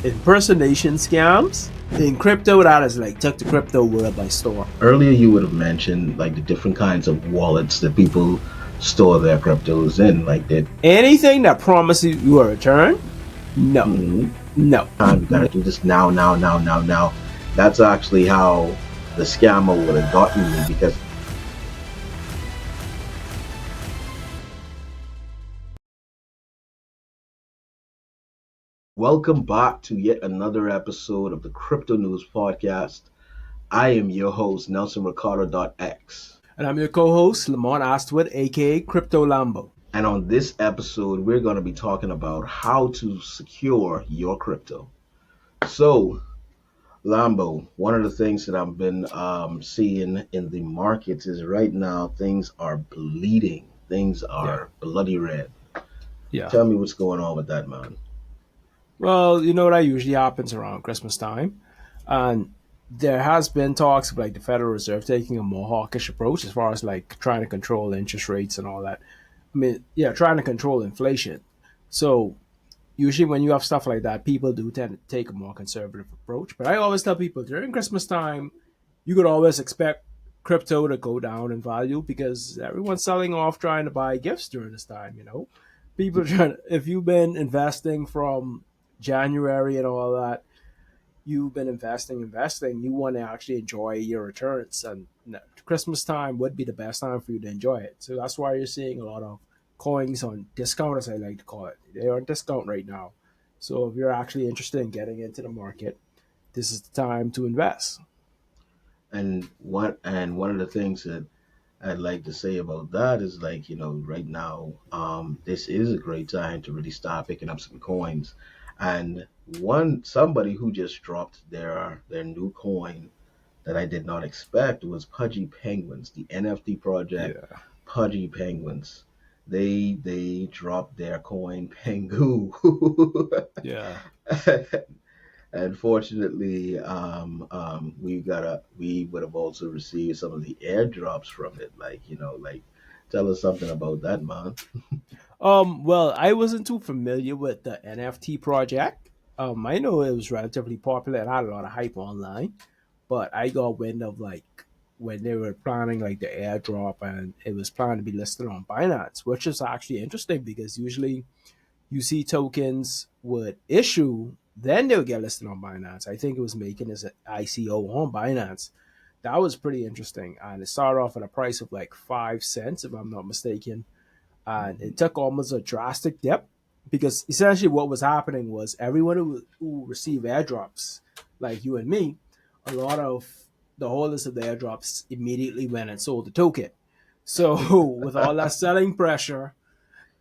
Impersonation scams in crypto, that is like took the crypto world by storm. Earlier, you would have mentioned like the different kinds of wallets that people store their cryptos in, like that. Anything that promises you a return, no, Mm-hmm. no. You gotta do this now, now, now, now, now. That's actually how the scammer would have gotten me because welcome back to yet another episode of the CryptoNoobz Podcast. I am your host, Nelson Ricardo.x. And I'm your co-host, Lamont Astwood, aka Crypto Lambo. And on this episode, we're going to be talking about how to secure your crypto. So, Lambo, one of the things that I've been seeing in the markets is right now things are bleeding. Things Yeah, are bloody red. yeah. Tell me what's going on with that, man. Well, you know that usually happens around Christmas time, and there has been talks of like the Federal Reserve taking a more hawkish approach as far as like trying to control interest rates and all that. I mean, yeah, trying to control inflation. So usually when you have stuff like that, people do tend to take a more conservative approach. But I always tell people during Christmas time, you could always expect crypto to go down in value because everyone's selling off trying to buy gifts during this time, People trying if you've been investing from January and all that, you've been investing, you want to actually enjoy your returns. And Christmas time would be the best time for you to enjoy it. So that's why you're seeing a lot of coins on discount, as I like to call it. They're on discount right now. So if you're actually interested in getting into the market, this is the time to invest. And one of the things that I'd like to say about that is like, right now, this is a great time to really start picking up some coins. And somebody who just dropped their new coin that I did not expect was Pudgy Penguins, the NFT project Yeah. Pudgy Penguins. They dropped their coin Pengu. Yeah. Unfortunately, we would have also received some of the airdrops from it. Like tell us something about that, man. Well, I wasn't too familiar with the NFT project. I know it was relatively popular and had a lot of hype online, but I got wind of like when they were planning like the airdrop and it was planned to be listed on Binance, which is actually interesting because usually you see tokens would issue, then they would get listed on Binance. I think it was making as an ICO on Binance. That was pretty interesting. And it started off at a price of like 5 cents, if I'm not mistaken, and Mhm. it took almost a drastic dip because essentially what was happening was everyone who received airdrops, like you and me, a lot of the holders of the airdrops immediately went and sold the token. So with all that selling pressure,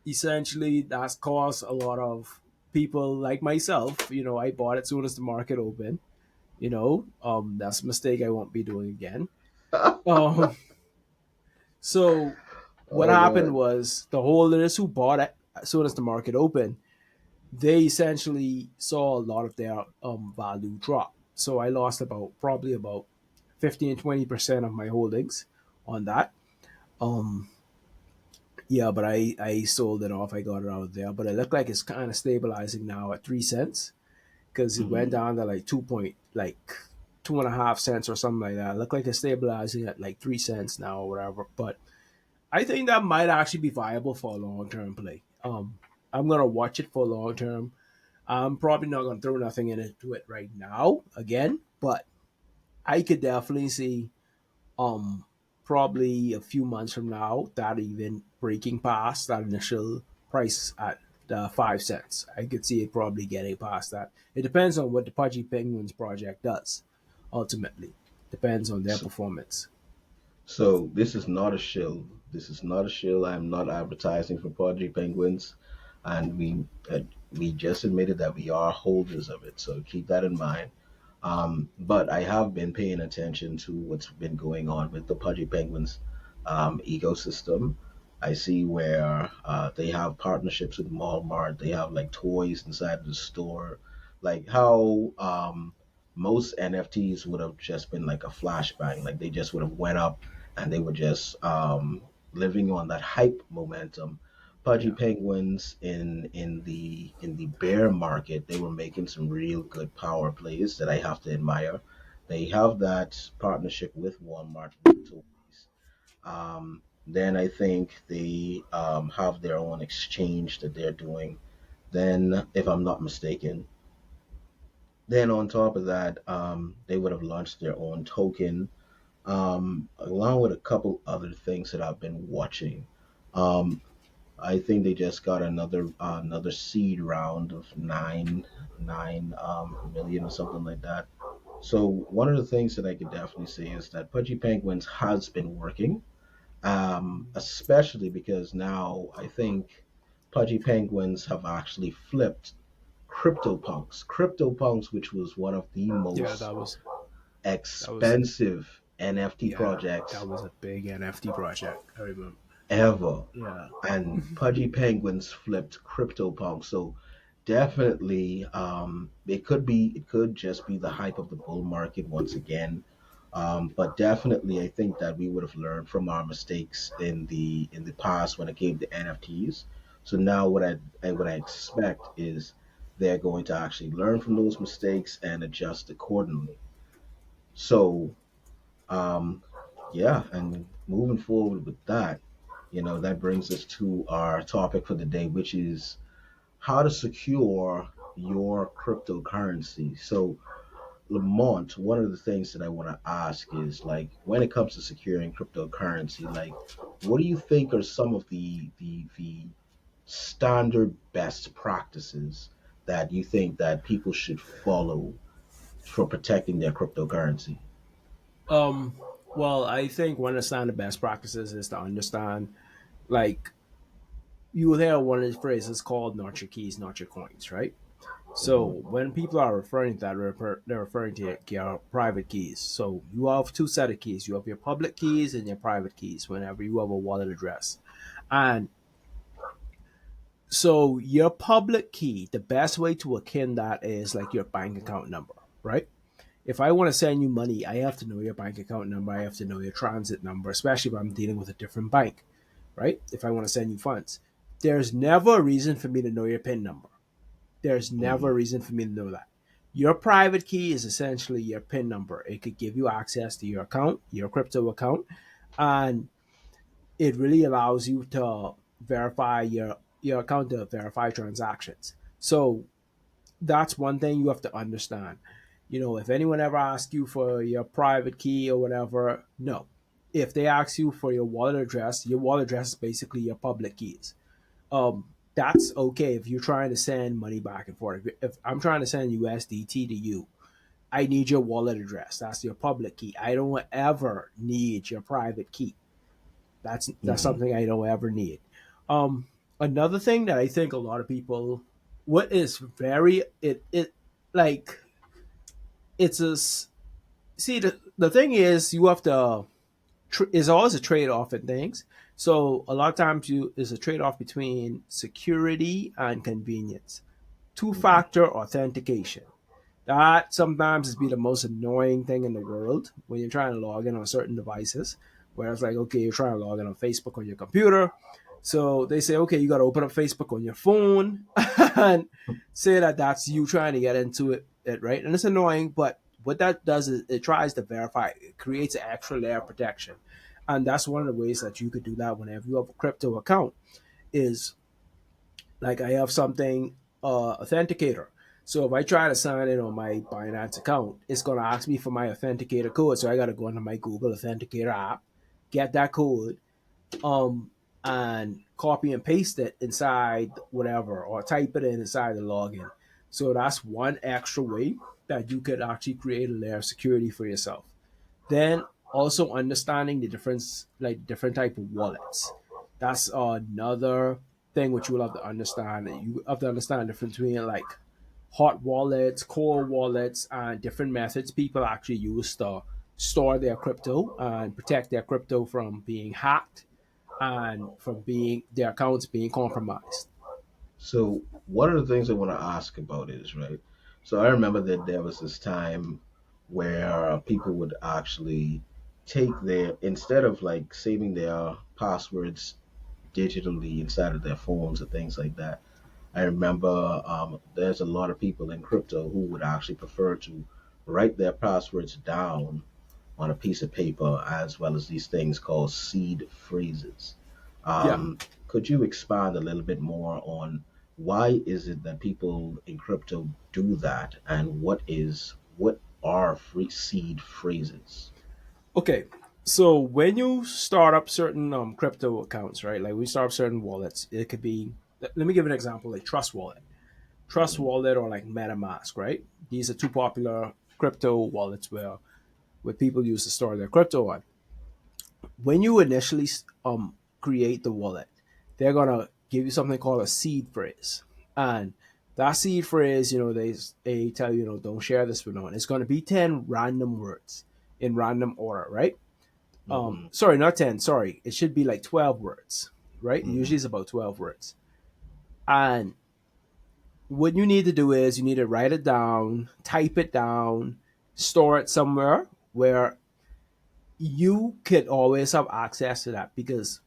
essentially that's caused a lot of people like myself. I bought it as soon as the market opened. That's a mistake I won't be doing again. Um, so what Oh happened God. was the holders who bought it as soon as the market opened, they essentially saw a lot of their value drop. So I lost probably about 15-20% of my holdings on that. Um, yeah, but I sold it off. I got it out there, but it looked like it's kind of stabilizing now at 3 cents because it went Mhm. down to like 2.5 cents or something like that. It looked like it's stabilizing at like 3 cents now or whatever. But I think that might actually be viable for a long term play. I'm gonna watch it for long term. I'm probably not gonna throw nothing into it right now again, but I could definitely see um probably a few months from now that even breaking past that initial price at 5 cents. I could see it probably getting past that. It depends on what the Pudgy Penguins project does. Ultimately, depends on their So, performance. so this is not a shill. This is not a shill. I am not advertising for Podgy Penguins, and we just admitted that we are holders of it. So keep that in mind. But I have been paying attention to what's been going on with the Pudgy Penguins ecosystem. I see where they have partnerships with Walmart. They have like toys inside the store, like how most NFTs would have just been like a flashbang, like they just would have went up and they were just living on that hype momentum. Pudgy Yeah. Penguins in the bear market, they were making some real good power plays that I have to admire. They have that partnership with Walmart with toys. Then I think they have their own exchange that they're doing. Then, if I'm not mistaken, then on top of that, they would have launched their own token, along with a couple other things that I've been watching. Um, I think they just got another seed round of nine million or something like that. So one of the things that I could definitely say is that Pudgy Penguins has been working, especially because now I think Pudgy Penguins have actually flipped CryptoPunks, which was one of the Yeah, most that was expensive NFT yeah, that projects was a big NFT project. I remember. ever. Yeah. And Pudgy Penguins flipped CryptoPunk. So definitely, it could just be the hype of the bull market once again. But definitely, I think that we would have learned from our mistakes in the past when it came to NFTs. So now what I expect is they're going to actually learn from those mistakes and adjust accordingly. So um, yeah, and moving forward with that, that brings us to our topic for the day, which is how to secure your cryptocurrency. So, Lamont, one of the things that I want to ask is like when it comes to securing cryptocurrency, like what do you think are some of the standard best practices that you think that people should follow for protecting their cryptocurrency? Um. Well, I think one of the standard best practices is to understand, like, you will hear one of the phrases called "not your keys, not your coins," right? So Hmm. when people are referring to that, they're referring to your private keys. So you have two set of keys. You have your public keys and your private keys. Whenever you have a wallet address, and so your public key, the best way to akin that is like your bank account number, right? If I want to send you money, I have to know your bank account number. I have to know your transit number, especially if I'm dealing with a different bank, right? If I want to send you funds, there's never a reason for me to know your PIN number. There's never Hmm. a reason for me to know that. Your private key is essentially your PIN number. It could give you access to your account, your crypto account, and it really allows you to verify your account to verify transactions. So that's one thing you have to understand. If anyone ever asks you for your private key or whatever, no. If they ask you for your wallet address is basically your public keys. That's okay if you're trying to send money back and forth. If I'm trying to send USDT to you, I need your wallet address. That's your public key. I don't ever need your private key. That's Hmm. something I don't ever need. Um, Another thing that I think a lot of people, what is very it like it's a see the thing is you have to is always a trade off in things. So a lot of times you is a trade off between security and convenience. Two Hmm. factor authentication. That sometimes is be the most annoying thing in the world when you're trying to log in on certain devices. Where it's like, okay, you're trying to log in on Facebook on your computer. So they say, okay, you got to open up Facebook on your phone and say that that's you trying to get into it, right? And it's annoying, but what that does is it tries to verify, it creates an extra layer of protection. And that's one of the ways that you could do that whenever you have a crypto account is like I have something authenticator. So if I try to sign in on my Binance account, it's gonna ask me for my authenticator code. So I gotta go into my Google Authenticator app, get that code, um, and copy and paste it inside whatever, or type it in inside the login. So that's one extra way that you could actually create a layer of security for yourself. Then also understanding the difference, like different type of wallets. That's another thing which you will have to understand. You have to understand the difference between like hot wallets, cold wallets, and different methods people actually use to store their crypto and protect their crypto from being hacked and from being their accounts being compromised. So one of the things I want to ask about is right. So I remember that there was this time where people would actually take their instead of like saving their passwords digitally inside of their phones and things like that. I remember there's a lot of people in crypto who would actually prefer to write their passwords down on a piece of paper, as well as these things called seed phrases. Yeah. Could you expand a little bit more on why is it that people in crypto do that, and what are free seed phrases? Okay. So when you start up certain crypto accounts, right? Like we start up certain wallets, it could be. Let me give an example, like Trust Wallet, Trust Hmm. Wallet, or like MetaMask, right? These are two popular crypto wallets where people use to store their crypto on. When you initially create the wallet, they're gonna give you something called a seed phrase, and that seed phrase, they tell you, don't share this with no one. It's gonna be 10 random words in random order, right? Hmm. Sorry, not 10. Sorry, it should be like 12 words, right? Hmm. Usually it's about 12 words, and what you need to do is you need to write it down, type it down, store it somewhere where you could always have access to that, because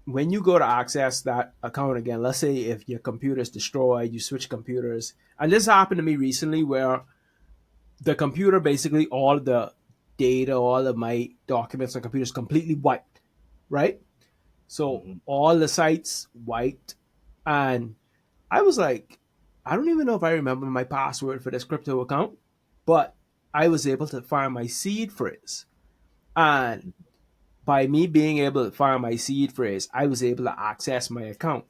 when you go to access that account again, let's say if your computer is destroyed, you switch computers, and this happened to me recently where the computer, basically all the data, all of my documents on the computer is completely wiped, right? So Hmm. all the sites wiped, and I was like, I don't even know if I remember my password for this crypto account, but I was able to find my seed phrase, and by me being able to find my seed phrase, I was able to access my account,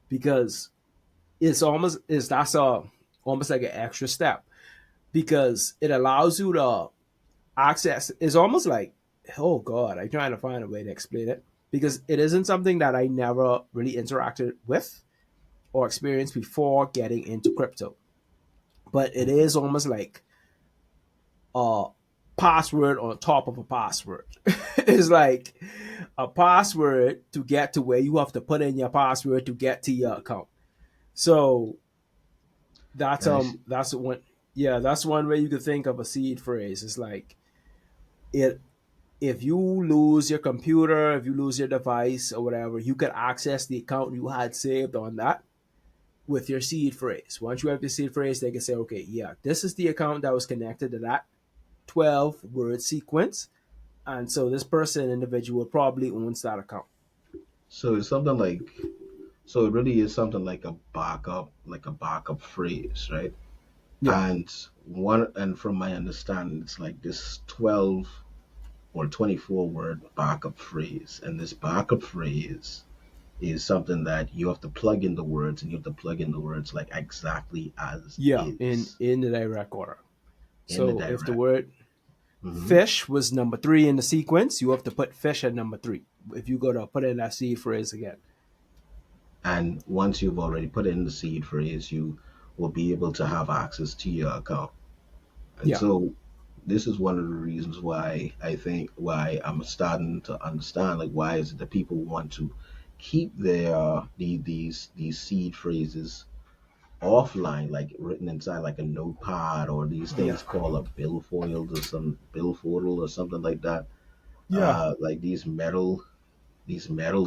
because it's almost is that's a almost like an extra step, because it allows you to access. It's almost like, oh god, I'm trying to find a way to explain it, because it isn't something that I never really interacted with or experienced before getting into crypto, but it Hmm. is almost like a password on top of a password. It's like a password to get to where you have to put in your password to get to your account. So that's I see. that's one, yeah, that's one way you could think of a seed phrase. It's like it if you lose your computer, if you lose your device or whatever, you could access the account you had saved on that with your seed phrase. Once you have the seed phrase, they can say, okay, yeah, this is the account that was connected to that 12 word sequence. And so this person, individual, probably owns that account. So it's something like, so it really is something like a backup phrase, right? Yeah. And from my understanding, it's like this 12 or 24 word backup phrase. And this backup phrase is something that you have to plug in the words, and you have to plug in the words like exactly as Yeah. In, is in the direct order. in the So if the direct. word Hmm. fish was number three in the sequence, you have to put fish at number three. If you go to put in that seed phrase again. And once you've already put in the seed phrase, you will be able to have access to your account. And Yeah. so this is one of the reasons why I think why I'm starting to understand like why is it that people want to keep these seed phrases offline, like written inside like a notepad or these Yeah. things called a billfoil or some billfoil or something like that. Yeah. Like these metal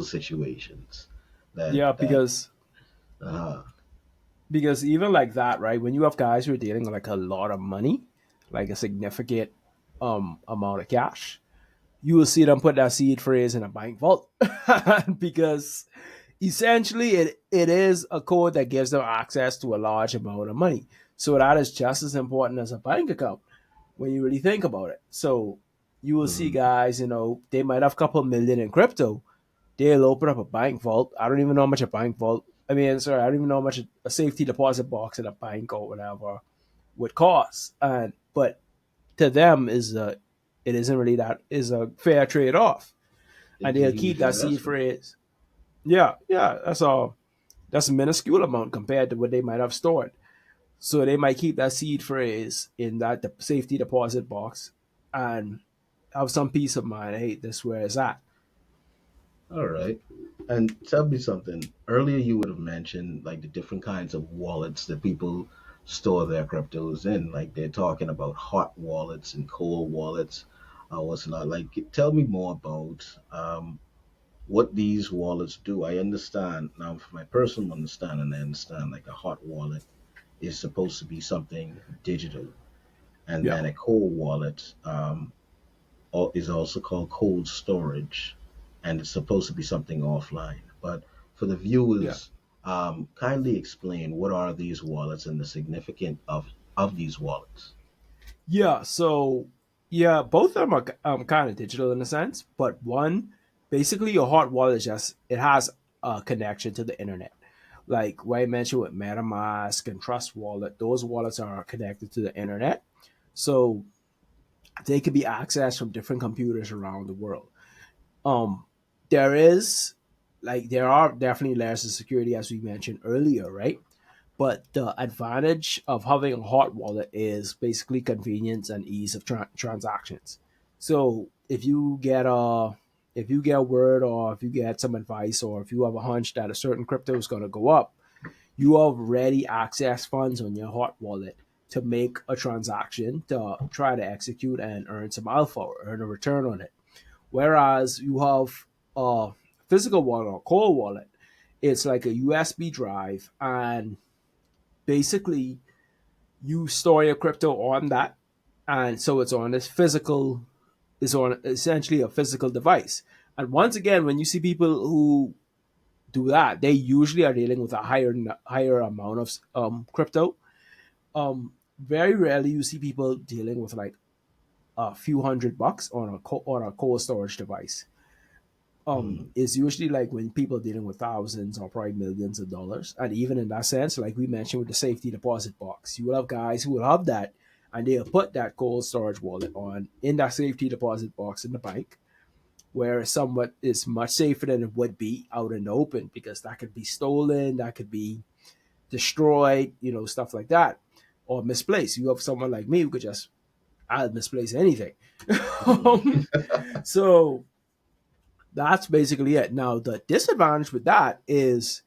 situations that Yeah. that uh Because even like that, right? When you have guys who are dealing with like a lot of money, like a significant amount of cash, you will see them put that seed phrase in a bank vault, because essentially it is a code that gives them access to a large amount of money. So that is just as important as a bank account when you really think about it. So you will see mhm. guys, they might have a couple million in crypto. They'll open up a bank vault. I don't even know how much a bank vault. I mean, sorry, I don't even know how much a safety deposit box in a bank or whatever would cost. And but to them it isn't really that is a fair trade off, and It's a they'll huge keep that seed investment. phrase. Yeah, yeah, that's all. That's a minuscule amount compared to what they might have stored. So they might keep that seed phrase in that safety deposit box and have some peace of mind. Hey, this where it's at. All right. And tell me something. Earlier, you would have mentioned like the different kinds of wallets that people store their cryptos in. Like they're talking about hot wallets and cold wallets, what's not. Like, tell me more about what these wallets do. I understand now, from my personal understanding, I understand like a hot wallet is supposed to be something digital, and Yeah, then a cold wallet is also called cold storage, and it's supposed to be something offline. But for the yeah. viewers, kindly explain what are these wallets and the significance of these wallets. Yeah, so yeah, both of them are kind of digital in a sense, but one basically your hot wallet is just it has a connection to the internet. Like what I mentioned with MetaMask and Trust Wallet, those wallets are connected to the internet, so they can be accessed from different computers around the world. Um, there is there are definitely layers of security as we mentioned earlier, right? But the advantage of having a hot wallet is basically convenience and ease of transactions. So if you get a word or if you get some advice or if you have a hunch that a certain crypto is going to go up, you already access funds on your hot wallet to make a transaction to try to execute and earn some alpha or earn a return on it. Whereas you have a physical wallet or cold wallet, it's like a USB drive, and basically you store your crypto on that, and so it's on this physical, is on essentially a physical device. And once again, when you see people who do that, they usually are dealing with a higher amount of crypto. Very rarely you see people dealing with like a few $100 on a cold storage device. Mm. Is usually like when people are dealing with thousands or probably millions of dollars. And even in that sense, like we mentioned with the safety deposit box, you will have guys who will have that and they'll put that cold storage wallet on in that safety deposit box in the bank, where somewhat is much safer than it would be out in the open because that could be stolen, that could be destroyed, stuff like that, or misplaced. You have someone like me who could just I'll misplace anything. Mm. So that's basically it. Now, the disadvantage with that is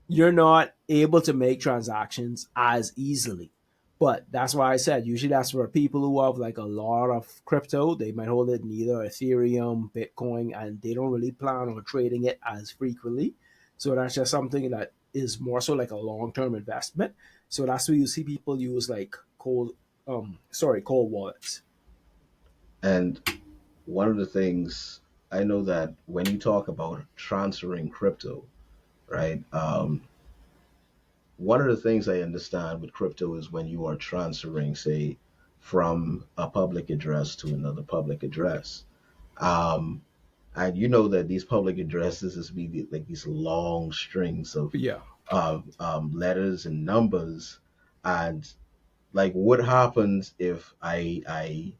you're not able to make transactions as easily. But that's why I said usually that's for people who have like a lot of crypto. They might hold it in either Ethereum, Bitcoin, and they don't really plan on trading it as frequently. So that's just something that is more so like a long term investment. So that's where you see people use like cold wallets. And one of the things I know that when you talk about transferring crypto, right? One of the things I understand with crypto is when you are transferring, say, from a public address to another public address. Um, and you know that these public addresses is like these long strings of Yeah. letters and numbers, and like what happens if I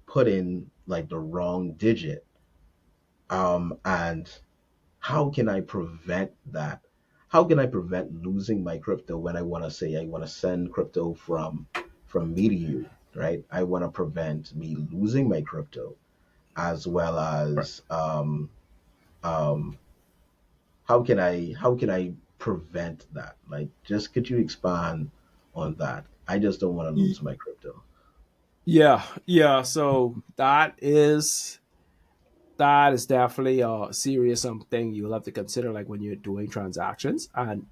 put in like the wrong digit, and how can I prevent that? How can I prevent losing my crypto when I want to say I want to send crypto from me to you, right? I want to prevent me losing my crypto as well Right. as um, how can I prevent that? Like, just could you expand on that? I just don't want to lose my crypto. Yeah, yeah. So that is definitely a serious thing you'll have to consider, like when you're doing transactions, and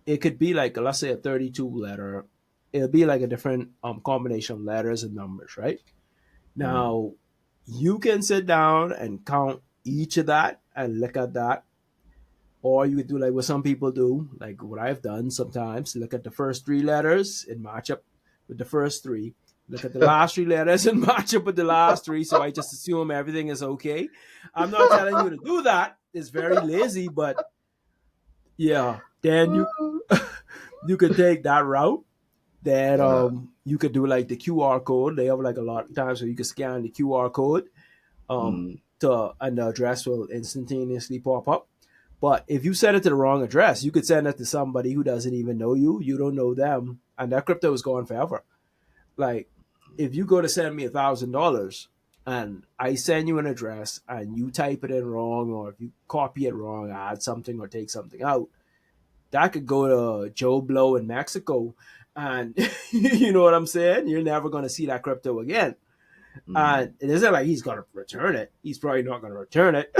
it could be like let's say a 32 letter. It'll be like a different combination of letters and numbers, right? Mm, Now, you can sit down and count each of that and look at that, or you could do like what some people do, like what I've done sometimes. Look at the first three letters and match up with the first three. Look at the last three letters and match up with the last three. So I just assume everything is okay. I'm not telling you to do that. It's very lazy, but yeah. Then you could take that route. Then uh, you could do like the QR code. They have like a lot of times where you can scan the QR code mm, to and the address will instantaneously pop up. But if you send it to the wrong address, you could send it to somebody who doesn't even know you. You don't know them, and that crypto is gone forever. Like, if you go to send me $1,000 and I send you an address and you type it in wrong, or if you copy it wrong, add something or take something out, that could go to Joe Blow in Mexico, and you know what I'm saying. You're never going to see that crypto again. mm. And it isn't like he's going to return it. He's probably not going to return it.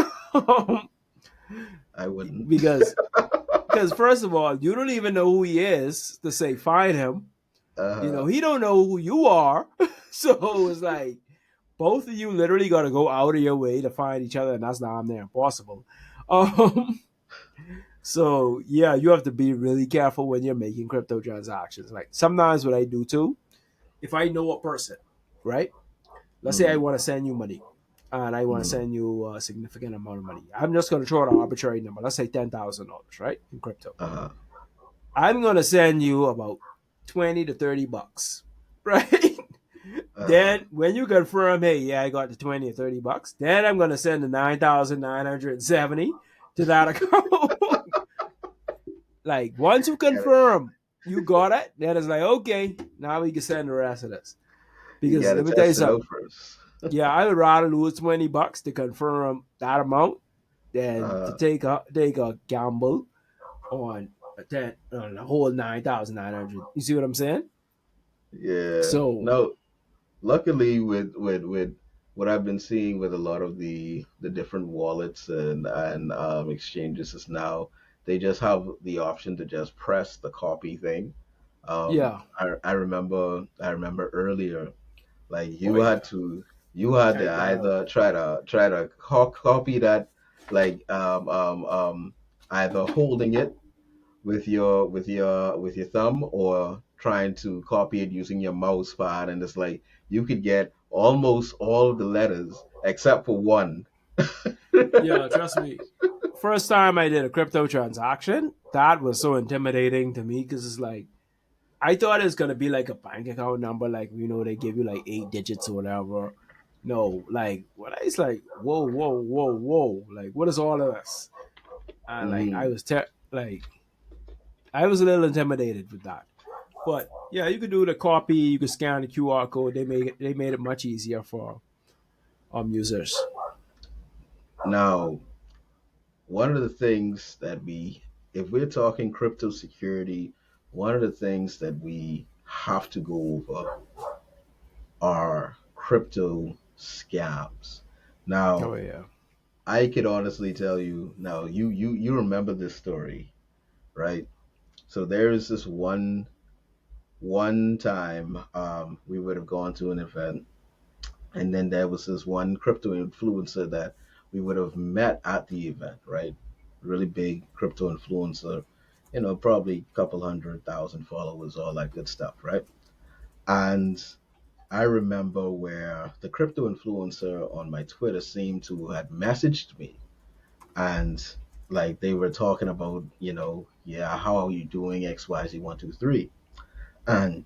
I wouldn't. because because first of all, you don't even know who he is to say find him. Uh-huh. He don't know who you are. So it's like both of you literally got to go out of your way to find each other, and that's not near impossible. Um, so yeah, you have to be really careful when you're making crypto transactions. Like sometimes what I do too, if I know a person, right? Let's say I Mm, want to send you money, and I want to mm, send you a significant amount of money. I'm just going to throw out an arbitrary number. Let's say $10,000, right, in crypto. uh-huh. I'm going to send you about 20 to 30 bucks, right? Uh-huh. Then when you confirm, hey, yeah, I got the 20 or 30 bucks, then I'm gonna send the 9,970 to that account. Like once you You gotta, confirm you got it, then it's like okay, now we can send the rest of this. you Because gotta let me tell you test it out something. first. Yeah, I would rather lose $20 to confirm that amount than to Uh, take a gamble on the whole 9,900. You see what I'm saying? yeah. So No, luckily with what I've been seeing with a lot of the different wallets and exchanges is now they just have the option to just press the copy thing. yeah, I remember earlier, like oh you had yeah, to you had to type that out. either try to copy that, like either holding it with your thumb or trying to copy it using your mouse pad, and it's like you could get almost all the letters except for one. Yeah, trust me. First time I did a crypto transaction, that was so intimidating to me because it's like I thought it was gonna be like a bank account number, like they give you like 8 digits or whatever. No, like when I was like, whoa, whoa, whoa, whoa, like what is all of this? And like Mhm. like I was a little intimidated with that. But yeah, you could do the copy, you could scan the QR code. They made it much easier for users. Now, one of the things that if we're talking crypto security, one of the things that we have to go over are crypto scams. Oh Now, yeah. I could honestly tell you, now you remember this story, right? So there's this one time we would have gone to an event, and then there was this one crypto influencer that we would have met at the event, right? Really big crypto influencer, probably a couple 100,000 followers, all that good stuff, right? And I remember where the crypto influencer on my Twitter seemed to had messaged me, and like they were talking about, yeah, how are you doing, XYZ 1 2 3, and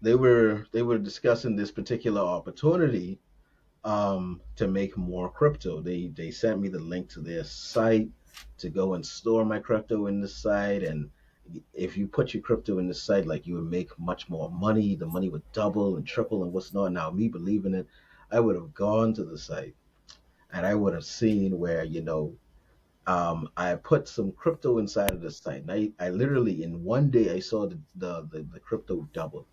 they were discussing this particular opportunity to make more crypto. They sent me the link to their site to go and store my crypto in the site, and if you put your crypto in the site, like you would make much more money. The money would double and triple and what's not. Now, me believing it, I would have gone to the site and I would have seen where I put some crypto inside of the site. And I literally in one day I saw the crypto double.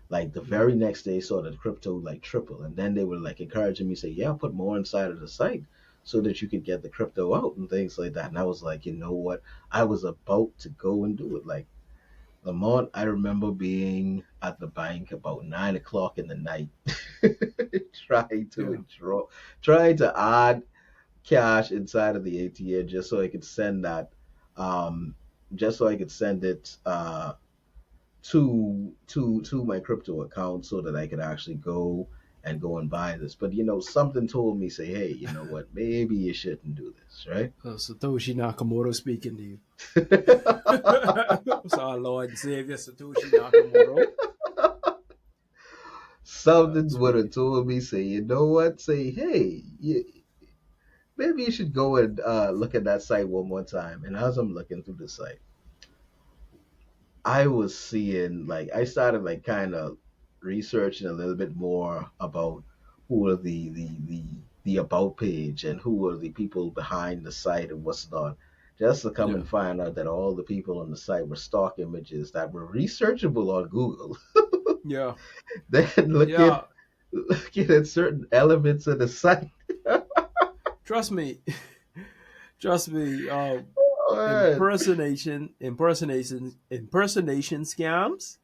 Like the Mm. very next day, saw the crypto like triple, and then they were like encouraging me, say, "Yeah, put more inside of the site so that you could get the crypto out and things like that." And I was like, you know what? I was about to go and do it. Like Lamont, I remember being at the bank about 9 o'clock in the night, trying to Yeah. withdraw, trying to add cash inside of the ATM just so I could send that, um, just so I could send it to my crypto account so that I could actually go and buy this. But something told me, say, hey, you know what? Maybe you shouldn't do this, right? Satoshi Nakamoto speaking to you. It's our Lord and Savior Satoshi Nakamoto. Something That's would have funny. told me, say, you know what? Say, hey, maybe you should go and look at that site one more time. And as I'm looking through the site, I was seeing, like, I started like kind of researching a little bit more about who are the about page and who are the people behind the site and what's not, just to come Yeah. and find out that all the people on the site were stock images that were researchable on Google. Yeah. Then Yeah. looking at certain elements of the site, Trust me, trust me. Go ahead. Impersonation scams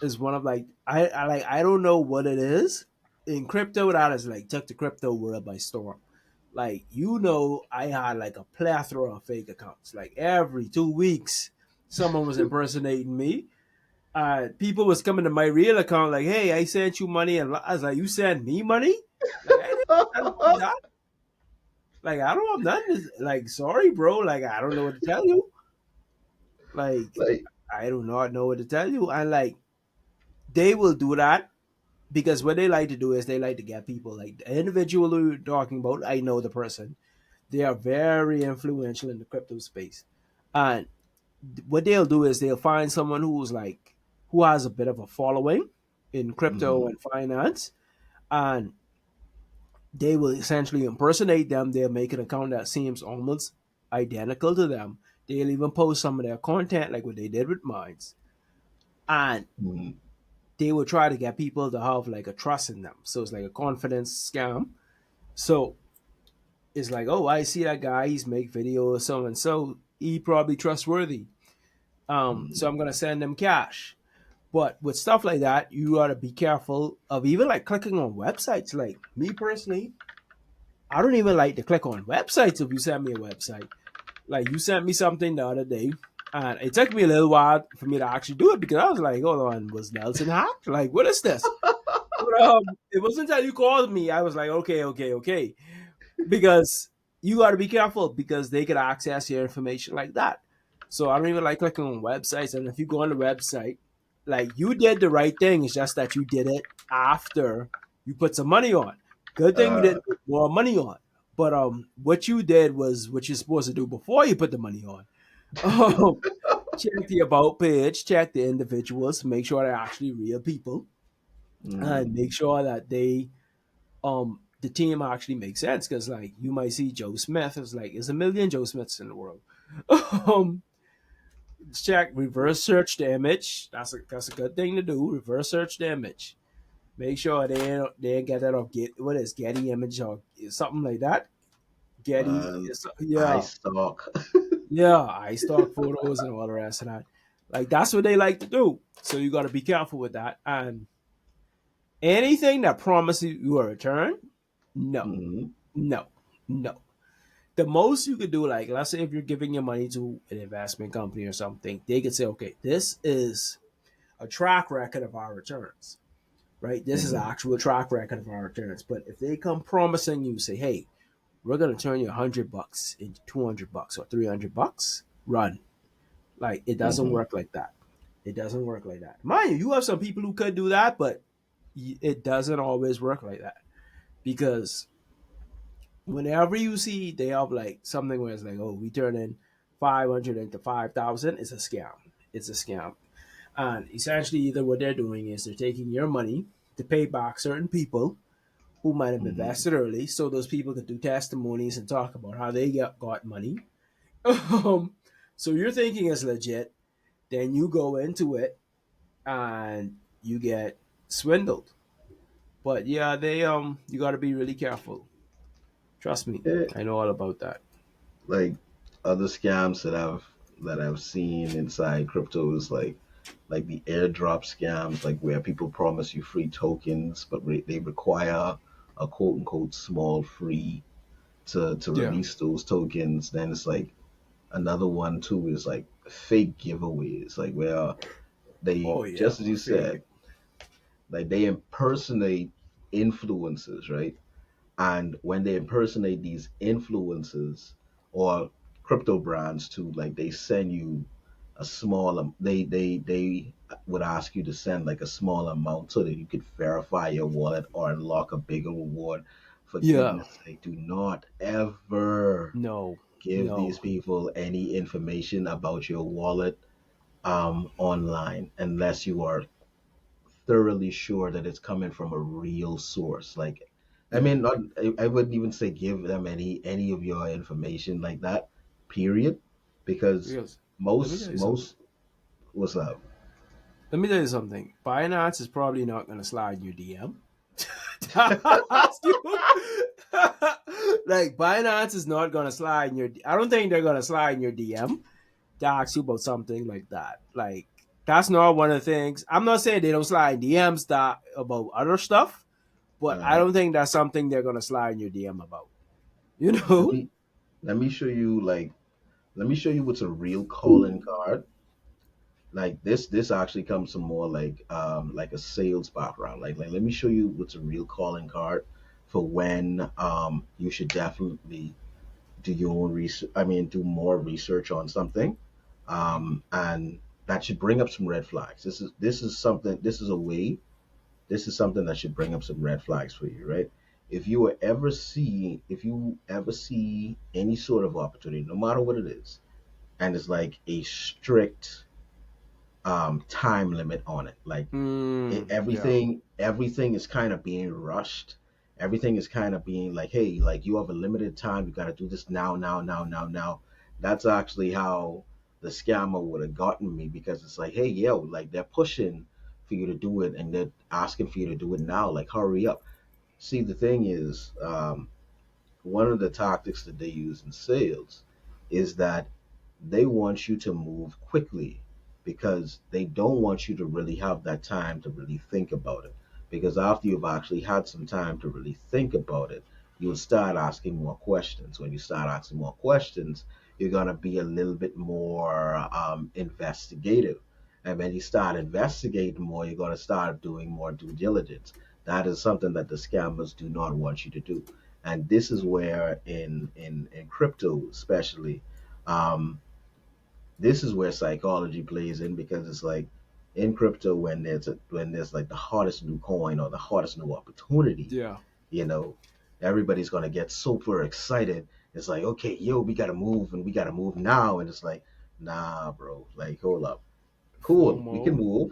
is one of like I don't know what it is in crypto that is like took the crypto world by storm. Like I had like a plethora of fake accounts. Like every 2 weeks, someone was impersonating me. People was coming to my real account like, "Hey, I sent you money," and I was like, "You sent me money?" Like I didn't send you that. Like I don't have nothing. Like sorry, bro. Like I don't know what to tell you. Like Like, I do not know what to tell you. And like they will do that because what they like to do is they like to get people like the individual who you're talking about. I know the person. They are very influential in the crypto space, and what they'll do is they'll find someone who has a bit of a following in crypto mhm, and finance, and they will essentially impersonate them. They'll make an account that seems almost identical to them. They'll even post some of their content like what they did with mines, and mhm, they will try to get people to have like a trust in them. So it's like a confidence scam. So it's like, oh, I see that guy. He's make videos, so and so. He probably trustworthy. So mhm, I'm gonna send them cash. But with stuff like that, you gotta be careful of even like clicking on websites. Like me personally, I don't even like to click on websites if you send me a website. Like you sent me something the other day, and it took me a little while for me to actually do it because I was like, hold on, was Nelson hacked? Like, what is this? But it wasn't until you called me, I was like, okay, okay, okay. Because you got to be careful because they could access your information like that. So I don't even like clicking on websites. And if you go on the website, like you did the right thing, it's just that you did it after you put some money on. Good thing you uh, didn't put more money on. But what you did was what you're supposed to do before you put the money on. Um, check the about page, check the individuals, make sure they're actually real people, and mm, make sure that the team actually makes sense because like you might see Joe Smith is like there's a million Joe Smiths in the world. um, check reverse search the image. That's a good thing to do. Reverse search the image. Make sure they get that off get what is Getty image or something like that. Getty, man, I yeah, stalk. yeah. I stock photos and all the rest of that. Like that's what they like to do. So you got to be careful with that. And anything that promises you a return, no, Mhm, no, no. The most you could do, like, let's say if you're giving your money to an investment company or something, they could say, okay, this is a track record of our returns, right? This is an mhm, actual track record of our returns. But if they come promising you, say, hey, we're going to turn you $100 into $200 or $300, run. Like, it doesn't mhm. work like that. It doesn't work like that. Mind you, you have some people who could do that, but it doesn't always work like that because whenever you see they have like something where it's like, oh, we turn in 500 into 5,000, it's a scam. It's a scam. And essentially, either what they're doing is they're taking your money to pay back certain people who might have Mhm. invested early, so those people could do testimonies and talk about how they got money. um, so you're thinking it's legit, then you go into it and you get swindled. But yeah, they you got to be really careful. Trust me, Yeah, I know all about that. like other scams that I've seen inside crypto is like the airdrop scams, like where people promise you free tokens, but they require a quote unquote small fee to Yeah. release those tokens. Then it's like another one too is like fake giveaways, like where they Oh yeah, just as you fake. said, like they impersonate influencers, right? And when they impersonate these influencers or crypto brands too, like they send you a small, they would ask you to send like a small amount so that you could verify your wallet or unlock a bigger reward. For Yeah. goodness sake, do not ever No. give these No. people any information about your wallet online unless you are thoroughly sure that it's coming from a real source. Like, I Yeah. mean, not I wouldn't even say give them any of your information like that, period, because Because let me tell most you something. most what's up? Let me tell you something. Binance is probably not going to slide your DM. Ask you. Like Binance is not gonna slide in your. I don't think they're gonna slide in your DM to ask you about something like that. Like that's not one of the things. I'm not saying they don't slide in DMs that about other stuff, but I Uh, don't think that's something they're gonna slide in your DM about. You let know? me let me show you let me show you what's a real calling card. Like this actually comes from more like a sales background. Like let me show you what's a real calling card for when you should definitely do your own research. I mean, do more research on something, and that should bring up some red flags. This is something. This is a way. This is something that should bring up some red flags for you, right? If you ever see any sort of opportunity, no matter what it is, and it's like a strict time limit on it. Like Yeah. everything is kind of being rushed. Everything is kind of being like, hey, like you have a limited time. You got to do this now, now, now, now, now. That's actually how the scammer would have gotten me because it's like, hey, yo, like they're pushing for you to do it and they're asking for you to do it now. Like, hurry up. See, the thing is, one of the tactics that they use in sales is that they want you to move quickly because they don't want you to really have that time to really think about it. Because after you've actually had some time to really think about it, you'll start asking more questions. When you start asking more questions, you're going to be a little bit more investigative. And when you start investigating more, you're going to start doing more due diligence. That is something that the scammers do not want you to do. And this is where in crypto especially, um, this is where psychology plays in because it's like in crypto when there's like the hottest new coin or the hottest new opportunity, Yeah. you know, everybody's gonna get super excited. It's like, okay, yo, we gotta move and we gotta move now. And it's like, nah, bro, like hold up. Cool, we can FOMO. move.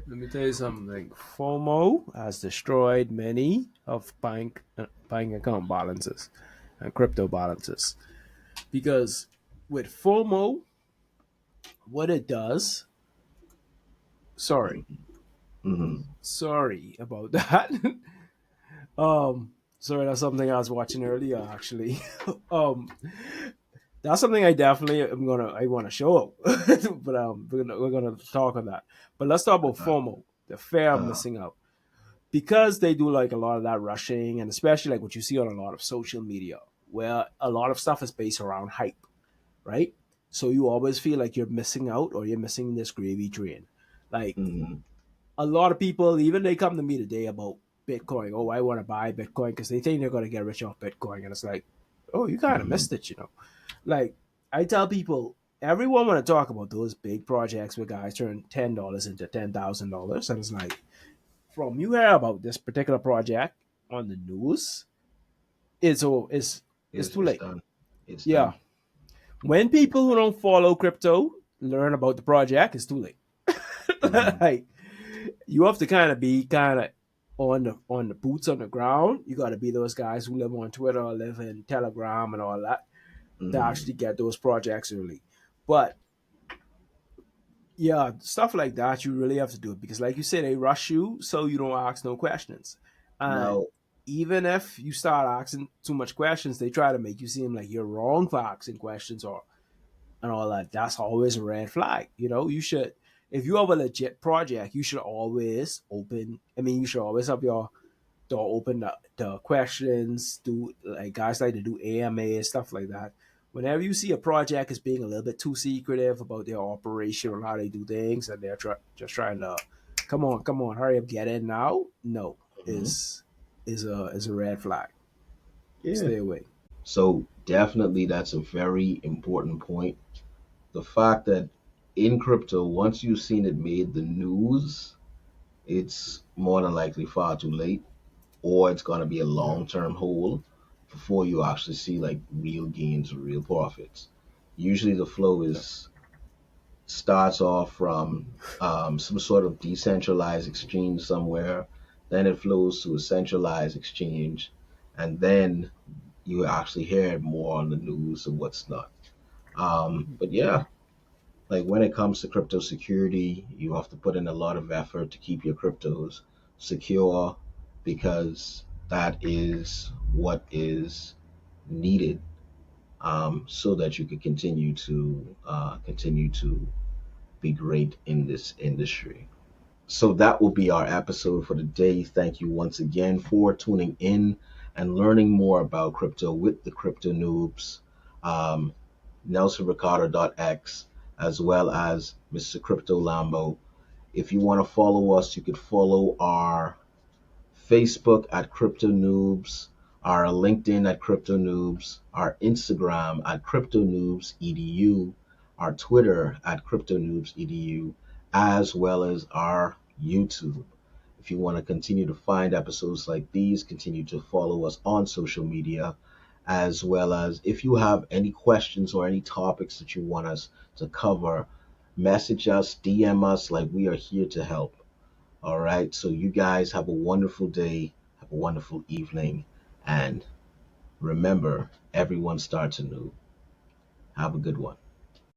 Let me tell you something. FOMO has destroyed many of bank account balances and crypto balances because with FOMO, what it does. Sorry, Mm-hmm. sorry about that. Sorry, that's something I was watching earlier. Actually, um, that's something I want to show up, but we're gonna talk on that. But let's talk about FOMO, the fear of Uh, missing out, because they do like a lot of that rushing, and especially like what you see on a lot of social media, where a lot of stuff is based around hype, right? So you always feel like you're missing out or you're missing this gravy train. Like mm-hmm. a lot of people, even they come to me today about Bitcoin. Oh, I want to buy Bitcoin because they think they're going to get rich off Bitcoin, and it's like, oh, you kind of Mm-hmm. missed it. Like I tell people, everyone want to talk about those big projects where guys turn $10 into $10,000, and it's like, from you hear about this particular project on the news, it's It's too it's late. done. It's Yeah, done. when people who don't follow crypto learn about the project, it's too late. Mm-hmm. Like you have to kind of be kind of on the boots on the ground. You got to be those guys who live on Twitter, live in Telegram, and all that to Mm-hmm. actually get those projects early. But yeah, stuff like that, you really have to do it because, like you said, they rush you so you don't ask no questions. And Now, even if you start asking too much questions, they try to make you seem like you're wrong for asking questions or and all that. That's always a red flag. You should, if you have a legit project, you should always open. I mean, you should always have your door open to questions. Do like guys like to do AMA and stuff like that. Whenever you see a project is being a little bit too secretive about their operation or how they do things, and they're just trying to, come on, hurry up, get in now. No, mhm, is a red flag. yeah. Stay away. So definitely that's a very important point. The fact that in crypto, once you've seen it made the news, it's more than likely far too late, or it's gonna be a Yeah, long-term hold before you actually see like real gains or real profits. Usually the flow yeah. is starts off from some sort of decentralized exchange somewhere, then it flows to a centralized exchange, and then you actually hear it more on the news and what's not. But yeah, like when it comes to crypto security, you have to put in a lot of effort to keep your cryptos secure because That is what is needed, so that you can continue to be great in this industry. So that will be our episode for today. Thank you once again for tuning in and learning more about crypto with the Crypto Noobs, um, NelsonRicardo.x, as well as Mr. Crypto Lambo. If you want to follow us, you could follow our Facebook at Crypto Noobs, our LinkedIn at Crypto Noobs, our Instagram at Crypto Noobs Edu, our Twitter at Crypto Noobs Edu, as well as our YouTube. If you want to continue to find episodes like these, continue to follow us on social media, as well as if you have any questions or any topics that you want us to cover, message us, DM us, like we are here to help. All right. So you guys have a wonderful day, have a wonderful evening, and remember, everyone starts anew. Have a good one.